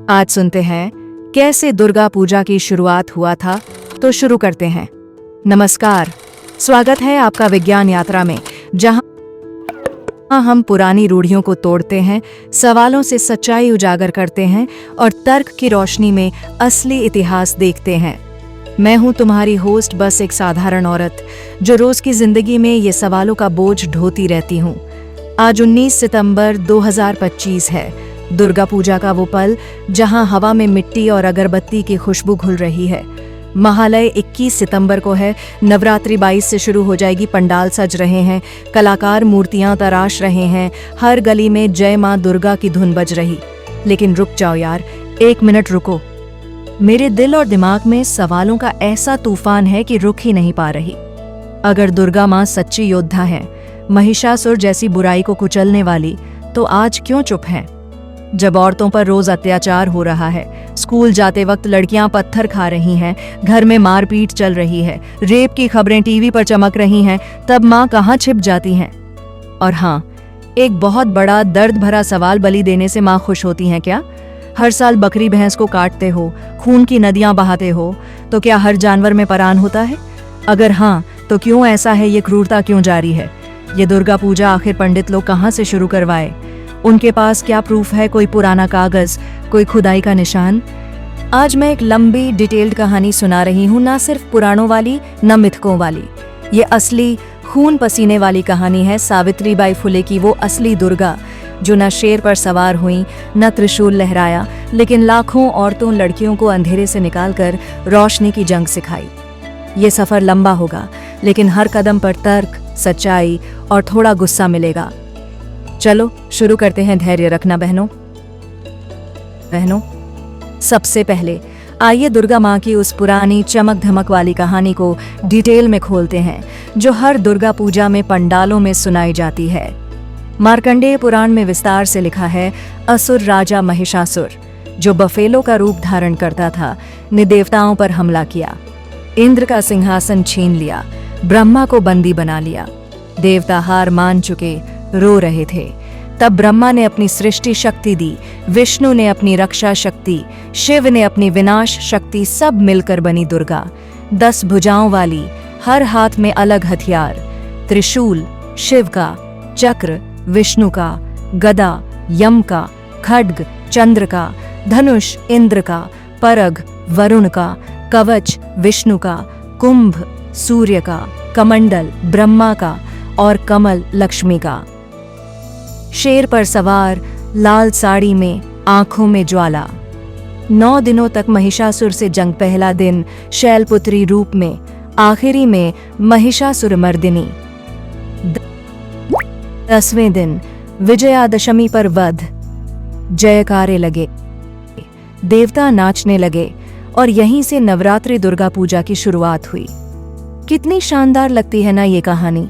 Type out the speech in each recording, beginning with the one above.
आज सुनते हैं कैसे दुर्गा पूजा की शुरुआत हुआ था। तो शुरू करते हैं। नमस्कार, स्वागत है आपका विज्ञान यात्रा में, जहां हम पुरानी रूढ़ियों को तोड़ते हैं, सवालों से सच्चाई उजागर करते हैं और तर्क की रोशनी में असली इतिहास देखते हैं। मैं हूं तुम्हारी होस्ट, बस एक साधारण औरत जो रोज की जिंदगी में ये सवालों का बोझ ढोती रहती हूं। आज 19 सितंबर 2025 है, दुर्गा पूजा का वो पल जहां हवा में मिट्टी और अगरबत्ती की खुशबू घुल रही है। महालय 21 सितंबर को है, नवरात्रि 22 से शुरू हो जाएगी, पंडाल सज रहे हैं, कलाकार मूर्तियां तराश रहे हैं, हर गली में जय मां दुर्गा की धुन बज रही। लेकिन रुक जाओ यार, एक मिनट रुको। मेरे दिल और दिमाग में सवालों का ऐसा तूफान है कि रुक ही नहीं पा रही। अगर दुर्गा मां सच्ची योद्धा है, महिषासुर जैसी बुराई को कुचलने वाली, तो आज क्यों चुप हैं? जब औरतों पर रोज अत्याचार हो रहा है, स्कूल जाते वक्त लड़कियां पत्थर खा रही हैं, घर में मारपीट चल रही है, रेप की खबरें टीवी पर चमक रही हैं, तब मां कहां छिप जाती हैं? और हाँ, एक बहुत बड़ा दर्द भरा सवाल, बलि देने से मां खुश होती हैं क्या? हर साल बकरी भैंस को काटते हो, खून की नदियां बहाते हो, तो क्या हर जानवर में परान होता है? अगर हाँ, तो क्यों ऐसा है? ये क्रूरता क्यों जारी है? ये दुर्गा पूजा आखिर पंडित लोग कहाँ से शुरू करवाए? उनके पास क्या प्रूफ है? कोई पुराना कागज, कोई खुदाई का निशान? आज मैं एक लंबी डिटेल्ड कहानी सुना रही हूँ, ना सिर्फ पुराणों वाली, न मिथकों वाली। ये असली खून पसीने वाली कहानी है सावित्री बाई फुले की, वो असली दुर्गा जो न शेर पर सवार हुई, न त्रिशूल लहराया, लेकिन लाखों औरतों लड़कियों को अंधेरे से निकालकर रोशनी की जंग सिखाई। ये सफर लंबा होगा, लेकिन हर कदम पर तर्क, सच्चाई और थोड़ा गुस्सा मिलेगा। चलो शुरू करते हैं। धैर्य रखना बहनों। सबसे पहले आइए दुर्गा माँ की उस पुरानी चमक धमक वाली कहानी को डिटेल में खोलते हैं, जो हर दुर्गा पूजा में पंडालों में सुनाई जाती है। मार्कंडेय पुराण में विस्तार से लिखा है, असुर राजा महिषासुर, जो बफेलो का रूप धारण करता था, ने देवताओं पर हमला किया, इंद्र का सिंहासन छीन लिया, ब्रह्मा को बंदी बना लिया। देवता हार मान चुके रो रहे थे। तब ब्रह्मा ने अपनी सृष्टि शक्ति दी, विष्णु ने अपनी रक्षा शक्ति, शिव ने अपनी विनाश शक्ति, सब मिलकर बनी दुर्गा। 10 भुजाओं वाली, हर हाथ में अलग हथियार, त्रिशूल शिव का, चक्र विष्णु का, गदा यम का, खड्ग चंद्र का, धनुष इंद्र का, परग वरुण का, कवच विष्णु का, कुंभ सूर्य का, कमंडल ब्रह्मा का और कमल लक्ष्मी का। शेर पर सवार, लाल साड़ी में, आंखों में ज्वाला। 9 दिनों तक महिषासुर से जंग। पहला दिन शैलपुत्री रूप में, आखिरी में महिषासुर मर्दिनी। 10वें दिन विजयादशमी पर वध। जयकारे लगे, देवता नाचने लगे और यहीं से नवरात्रि दुर्गा पूजा की शुरुआत हुई। कितनी शानदार लगती है ना ये कहानी।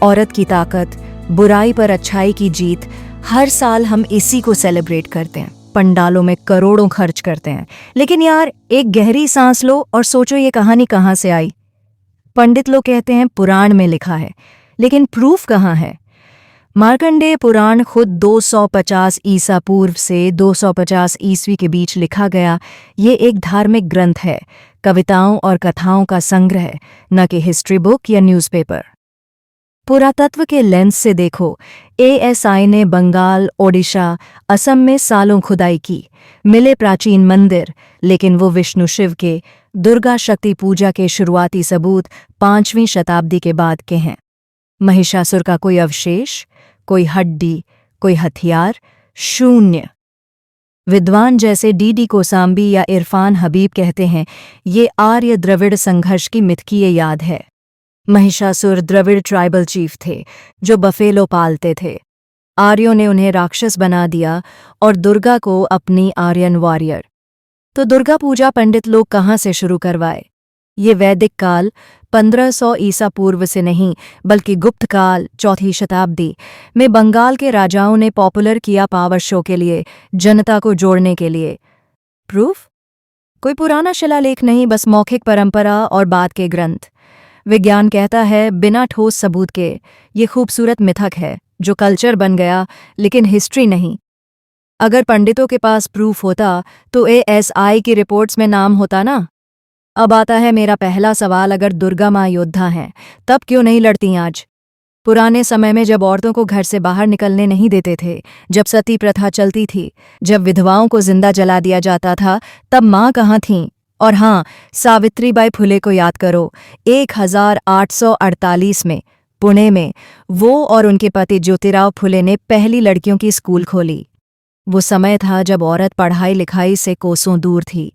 औरत की ताकत, बुराई पर अच्छाई की जीत। हर साल हम इसी को सेलिब्रेट करते हैं, पंडालों में करोड़ों खर्च करते हैं। लेकिन यार, एक गहरी सांस लो और सोचो, ये कहानी कहाँ से आई? पंडित लोग कहते हैं पुराण में लिखा है, लेकिन प्रूफ कहाँ है? मार्कंडेय पुराण खुद 250 ईसा पूर्व से 250 ईस्वी के बीच लिखा गया ये एक धार्मिक ग्रंथ है, कविताओं और कथाओं का संग्रह, न कि हिस्ट्री बुक या न्यूज़पेपर। पुरातत्व के लेंस से देखो, एएसआई ने बंगाल, ओडिशा, असम में सालों खुदाई की, मिले प्राचीन मंदिर, लेकिन वो विष्णु शिव के, दुर्गा शक्ति पूजा के शुरुआती सबूत 5वीं शताब्दी के बाद के हैं। महिषासुर का कोई अवशेष, कोई हड्डी, कोई हथियार, शून्य। विद्वान जैसे डीडी कोसाम्बी या इरफान हबीब कहते हैं, ये आर्य द्रविड़ संघर्ष की मिथकीय याद है। महिषासुर द्रविड़ ट्राइबल चीफ थे जो बफेलो पालते थे। आर्यों ने उन्हें राक्षस बना दिया और दुर्गा को अपनी आर्यन वॉरियर। तो दुर्गा पूजा पंडित लोग कहाँ से शुरू करवाए? ये वैदिक काल 1500 ईसा पूर्व से नहीं, बल्कि गुप्त काल 4वीं शताब्दी में बंगाल के राजाओं ने पॉपुलर किया, पावर शो के लिए, जनता को जोड़ने के लिए। प्रूफ? कोई पुराना शिलालेख नहीं, बस मौखिक परंपरा और बाद के ग्रंथ। विज्ञान कहता है बिना ठोस सबूत के ये खूबसूरत मिथक है जो कल्चर बन गया, लेकिन हिस्ट्री नहीं। अगर पंडितों के पास प्रूफ होता तो ASI की रिपोर्ट्स में नाम होता ना। अब आता है मेरा पहला सवाल, अगर दुर्गा माँ योद्धा हैं तब क्यों नहीं लड़ती आज? पुराने समय में जब औरतों को घर से बाहर निकलने नहीं देते थे, जब सती प्रथा चलती थी, जब विधवाओं को जिंदा जला दिया जाता था, तब माँ कहाँ थीं? और हाँ, सावित्रीबाई फुले को याद करो। 1848 में पुणे में वो और उनके पति ज्योतिराव फुले ने पहली लड़कियों की स्कूल खोली। वो समय था जब औरत पढ़ाई लिखाई से कोसों दूर थी।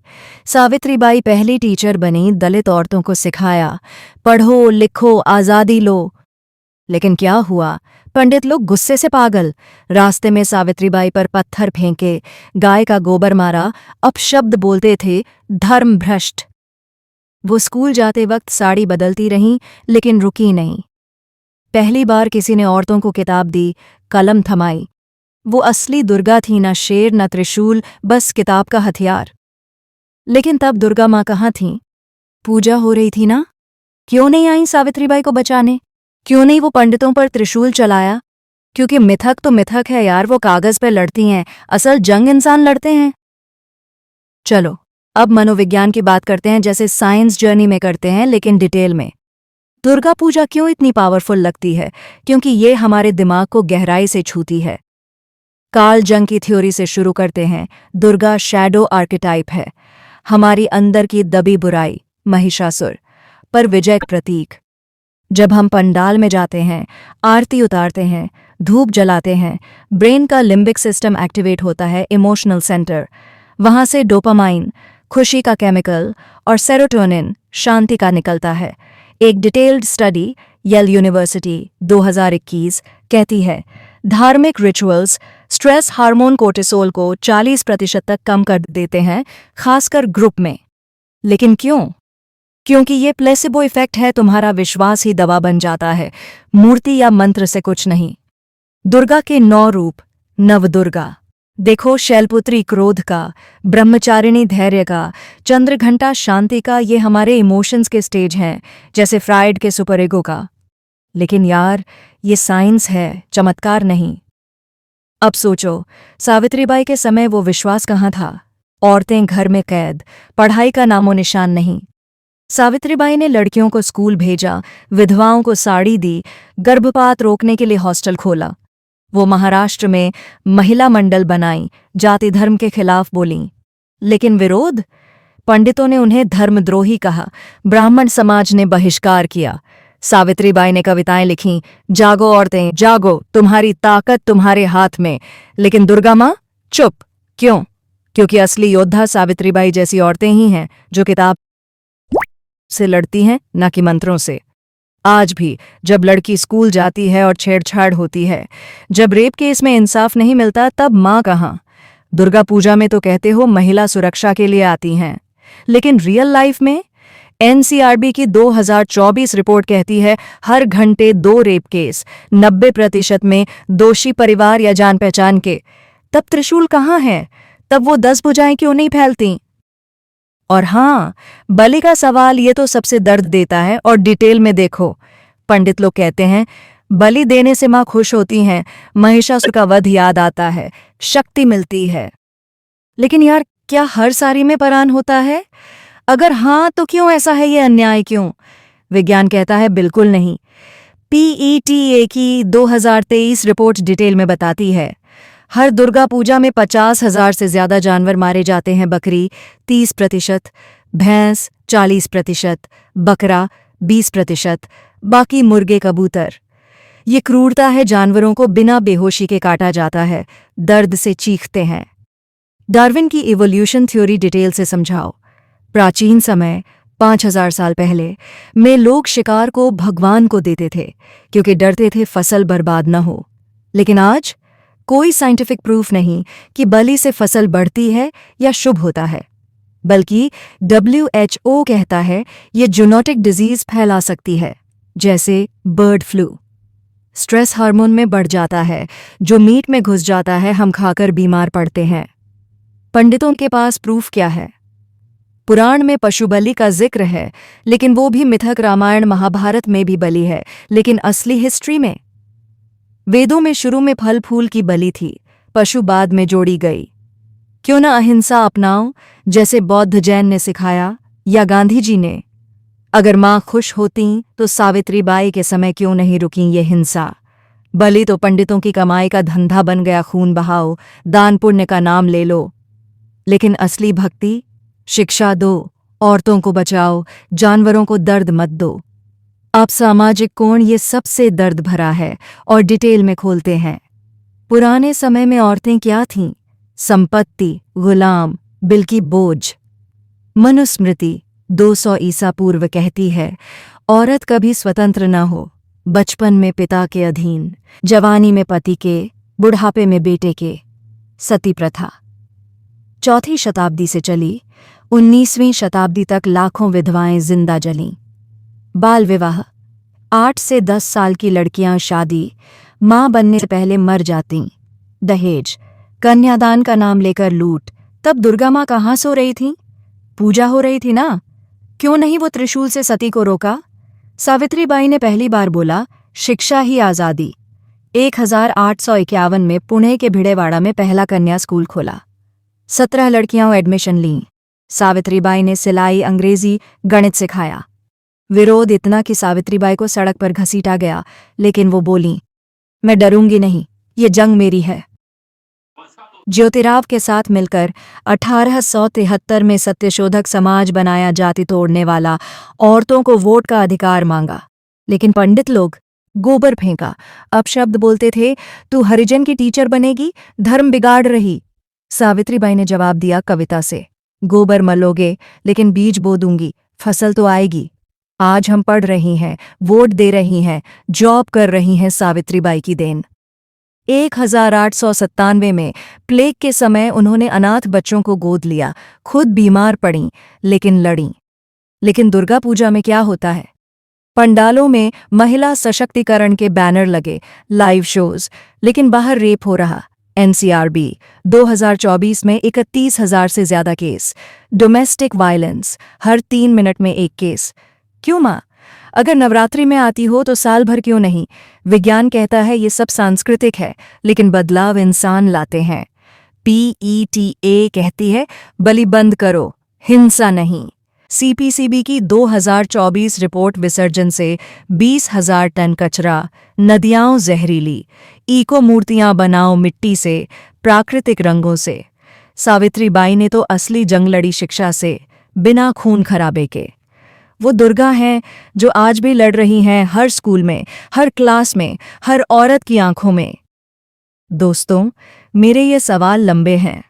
सावित्रीबाई पहली टीचर बनी, दलित औरतों को सिखाया, पढ़ो लिखो आज़ादी लो। लेकिन क्या हुआ? पंडित लोग गुस्से से पागल, रास्ते में सावित्रीबाई पर पत्थर फेंके, गाय का गोबर मारा, अपशब्द बोलते थे, धर्म भ्रष्ट। वो स्कूल जाते वक्त साड़ी बदलती रहीं, लेकिन रुकी नहीं। पहली बार किसी ने औरतों को किताब दी, कलम थमाई। वो असली दुर्गा थी, न शेर न त्रिशूल, बस किताब का हथियार। लेकिन तब दुर्गा माँ कहाँ थीं? पूजा हो रही थी ना। क्यों नहीं आई सावित्रीबाई को बचाने? क्यों नहीं वो पंडितों पर त्रिशूल चलाया? क्योंकि मिथक तो मिथक है यार, वो कागज पर लड़ती हैं, असल जंग इंसान लड़ते हैं। चलो अब मनोविज्ञान की बात करते हैं, जैसे साइंस जर्नी में करते हैं, लेकिन डिटेल में। दुर्गा पूजा क्यों इतनी पावरफुल लगती है? क्योंकि ये हमारे दिमाग को गहराई से छूती है। कार्ल जंग की थ्योरी से शुरू करते हैं। दुर्गा शैडो आर्केटाइप है, हमारी अंदर की दबी बुराई, महिषासुर पर विजय का प्रतीक। जब हम पंडाल में जाते हैं, आरती उतारते हैं, धूप जलाते हैं, ब्रेन का लिम्बिक सिस्टम एक्टिवेट होता है, इमोशनल सेंटर। वहां से डोपामाइन, खुशी का केमिकल, और सेरोटोनिन, शांति का, निकलता है। एक डिटेल्ड स्टडी येल यूनिवर्सिटी 2021 कहती है धार्मिक रिचुअल्स स्ट्रेस हार्मोन कोर्टिसोल को 40% तक कम कर देते हैं, खासकर ग्रुप में। लेकिन क्यों? क्योंकि ये प्लेसिबो इफेक्ट है, तुम्हारा विश्वास ही दवा बन जाता है, मूर्ति या मंत्र से कुछ नहीं। दुर्गा के 9 रूप। नवदुर्गा देखो, शैलपुत्री क्रोध का, ब्रह्मचारिणी धैर्य का, चंद्रघंटा शांति का। ये हमारे इमोशंस के स्टेज हैं, जैसे फ्राइड के सुपर ईगो का। लेकिन यार, ये साइंस है, चमत्कार नहीं। अब सोचो, सावित्रीबाई के समय वो विश्वास कहाँ था? औरतें घर में कैद, पढ़ाई का नामो निशान नहीं। सावित्रीबाई ने लड़कियों को स्कूल भेजा, विधवाओं को साड़ी दी, गर्भपात रोकने के लिए हॉस्टल खोला। वो महाराष्ट्र में महिला मंडल बनाई, जाति धर्म के खिलाफ बोलीं। लेकिन विरोध? पंडितों ने उन्हें धर्मद्रोही कहा, ब्राह्मण समाज ने बहिष्कार किया। सावित्रीबाई ने कविताएं लिखीं, जागो औरतें जागो, तुम्हारी ताकत तुम्हारे हाथ में। लेकिन दुर्गा माँ चुप। क्यों? क्योंकि असली योद्धा सावित्रीबाई जैसी औरतें ही हैं, जो किताब से लड़ती हैं, न कि मंत्रों से। आज भी जब लड़की स्कूल जाती है और छेड़छाड़ होती है, जब रेप केस में इंसाफ नहीं मिलता, तब माँ कहाँ? दुर्गा पूजा में तो कहते हो महिला सुरक्षा के लिए आती हैं, लेकिन रियल लाइफ में NCRB की 2024 रिपोर्ट कहती है हर घंटे 2 रेप केस, 90% में दोषी परिवार या जान पहचान के। तब त्रिशूल कहाँ है? तब वो 10 भुजाएं क्यों नहीं फैलती? और हाँ, बलि का सवाल ये तो सबसे दर्द देता है। और डिटेल में देखो, पंडित लोग कहते हैं बलि देने से माँ खुश होती हैं, महिषासुर का वध याद आता है, शक्ति मिलती है। लेकिन यार, क्या हर सारी में परान होता है? अगर हाँ, तो क्यों ऐसा है? ये अन्याय क्यों? विज्ञान कहता है बिल्कुल नहीं। PETA की 2023 रिपोर्ट डिटेल में बताती है हर दुर्गा पूजा में 50,000 से ज्यादा जानवर मारे जाते हैं। बकरी 30%, भैंस 40%, बकरा 20%, बाकी मुर्गे कबूतर। ये क्रूरता है, जानवरों को बिना बेहोशी के काटा जाता है, दर्द से चीखते हैं। डार्विन की इवोल्यूशन थ्योरी डिटेल से समझाओ। प्राचीन समय 5000 साल पहले में लोग शिकार को भगवान को देते थे, क्योंकि डरते थे फसल बर्बाद न हो। लेकिन आज कोई साइंटिफिक प्रूफ नहीं कि बलि से फसल बढ़ती है या शुभ होता है, बल्कि WHO कहता है ये जूनोटिक डिजीज फैला सकती है, जैसे बर्ड फ्लू। स्ट्रेस हार्मोन में बढ़ जाता है, जो मीट में घुस जाता है, हम खाकर बीमार पड़ते हैं। पंडितों के पास प्रूफ क्या है? पुराण में पशु बलि का जिक्र है, लेकिन वो भी मिथक। रामायण महाभारत में भी बलि है, लेकिन असली हिस्ट्री में वेदों में शुरू में फल फूल की बलि थी, पशु बाद में जोड़ी गई। क्यों ना अहिंसा अपनाओ, जैसे बौद्ध जैन ने सिखाया या गांधी जी ने। अगर माँ खुश होती तो सावित्रीबाई के समय क्यों नहीं रुकी ये हिंसा। बलि तो पंडितों की कमाई का धंधा बन गया, खून बहाओ, दान पुण्य का नाम ले लो। लेकिन असली भक्ति, शिक्षा दो, औरतों को बचाओ, जानवरों को दर्द मत दो। अब सामाजिक कोण ये सबसे दर्द भरा है और डिटेल में खोलते हैं। पुराने समय में औरतें क्या थीं? संपत्ति, गुलाम, बिल की बोझ। मनुस्मृति 200 ईसा पूर्व कहती है, औरत कभी स्वतंत्र न हो। बचपन में पिता के अधीन, जवानी में पति के, बुढ़ापे में बेटे के। सती प्रथा 4वीं शताब्दी से चली, 19वीं शताब्दी तक लाखों विधवाएं जिंदा जलीं। बाल विवाह 8 से 10 साल की लड़कियां शादी, मां बनने से पहले मर जातीं। दहेज, कन्यादान का नाम लेकर लूट। तब दुर्गा मां कहाँ सो रही थीं? पूजा हो रही थी ना। क्यों नहीं वो त्रिशूल से सती को रोका? सावित्रीबाई ने पहली बार बोला, शिक्षा ही आज़ादी। 1851 में पुणे के भिड़ेवाड़ा में पहला कन्या स्कूल खोला। 17 लड़कियां एडमिशन लीं। सावित्रीबाई ने सिलाई, अंग्रेजी, गणित सिखाया। विरोध इतना कि सावित्रीबाई को सड़क पर घसीटा गया, लेकिन वो बोलीं, मैं डरूंगी नहीं, ये जंग मेरी है। ज्योतिराव के साथ मिलकर 1873 में सत्यशोधक समाज बनाया, जाति तोड़ने वाला, औरतों को वोट का अधिकार मांगा। लेकिन पंडित लोग गोबर फेंका, अपशब्द बोलते थे, तू हरिजन की टीचर बनेगी, धर्म बिगाड़ रही। सावित्रीबाई ने जवाब दिया कविता से, गोबर मलोगे लेकिन बीज बो दूंगी, फसल तो आएगी। आज हम पढ़ रही हैं, वोट दे रही हैं, जॉब कर रही हैं, सावित्रीबाई की देन। 1897 में प्लेग के समय उन्होंने अनाथ बच्चों को गोद लिया, खुद बीमार पड़ीं, लेकिन लड़ीं। लेकिन दुर्गा पूजा में क्या होता है? पंडालों में महिला सशक्तिकरण के बैनर लगे, लाइव शोज, लेकिन बाहर रेप हो रहा। एनसीआरबी 2024 में 31,000 से ज्यादा केस। डोमेस्टिक वायलेंस, हर 3 मिनट में एक केस। क्यों माँ? अगर नवरात्रि में आती हो तो साल भर क्यों नहीं? विज्ञान कहता है ये सब सांस्कृतिक है, लेकिन बदलाव इंसान लाते हैं। PETA कहती है बलि बंद करो, हिंसा नहीं। CPCB की 2024 रिपोर्ट, विसर्जन से 20,000 टन कचरा, नदियाँ जहरीली, इको मूर्तियां बनाओ मिट्टी से, प्राकृतिक रंगों से। सावित्रीबाई ने तो असली जंग लड़ी शिक्षा से, बिना खून खराबे के। वो दुर्गा हैं जो आज भी लड़ रही हैं, हर स्कूल में, हर क्लास में, हर औरत की आंखों में। दोस्तों, मेरे ये सवाल लंबे हैं,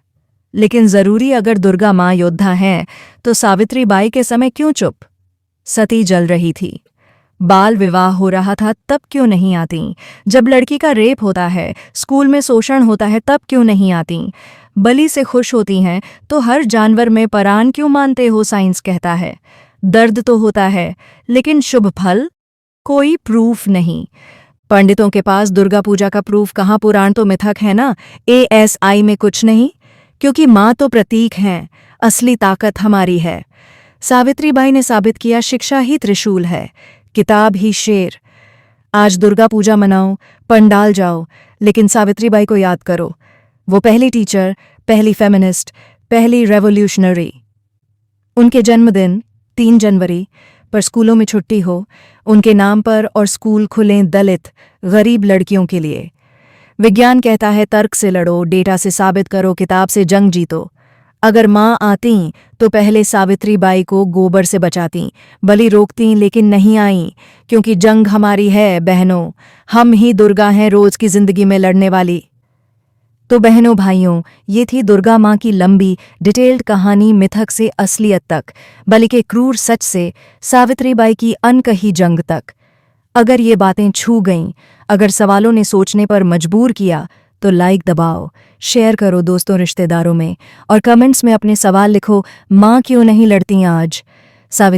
लेकिन जरूरी, अगर दुर्गा माँ योद्धा हैं तो सावित्रीबाई के समय क्यों चुप? सती जल रही थी, बाल विवाह हो रहा था, तब क्यों नहीं आती? जब लड़की का रेप होता है, स्कूल में शोषण होता है, तब क्यों नहीं आती? बलि से खुश होती हैं तो हर जानवर में परान क्यों मानते हो? साइंस कहता है दर्द तो होता है, लेकिन शुभ फल? कोई प्रूफ नहीं। पंडितों के पास दुर्गा पूजा का प्रूफ कहाँ? पुराण तो मिथक है ना। ASI में कुछ नहीं, क्योंकि माँ तो प्रतीक हैं, असली ताकत हमारी है। सावित्रीबाई ने साबित किया, शिक्षा ही त्रिशूल है, किताब ही शेर। आज दुर्गा पूजा मनाओ, पंडाल जाओ, लेकिन सावित्रीबाई को याद करो। वो पहली टीचर, पहली फेमिनिस्ट, पहली रेवोल्यूशनरी। उनके जन्मदिन 3 जनवरी पर स्कूलों में छुट्टी हो, उनके नाम पर, और स्कूल खुलें दलित, गरीब लड़कियों के लिए। विज्ञान कहता है तर्क से लड़ो, डेटा से साबित करो, किताब से जंग जीतो। अगर माँ आती तो पहले सावित्रीबाई को गोबर से बचाती, बलि रोकती, लेकिन नहीं आई, क्योंकि जंग हमारी है बहनों। हम ही दुर्गा हैं रोज की जिंदगी में लड़ने वाली। तो बहनों भाइयों, ये थी दुर्गा माँ की लंबी डिटेल्ड कहानी, मिथक से असलियत तक, बलि के क्रूर सच से सावित्रीबाई की अनकही जंग तक। अगर ये बातें छू गईं, अगर सवालों ने सोचने पर मजबूर किया, तो लाइक दबाओ, शेयर करो दोस्तों, रिश्तेदारों में, और कमेंट्स में अपने सवाल लिखो। माँ क्यों नहीं लड़ती आज? सावित्री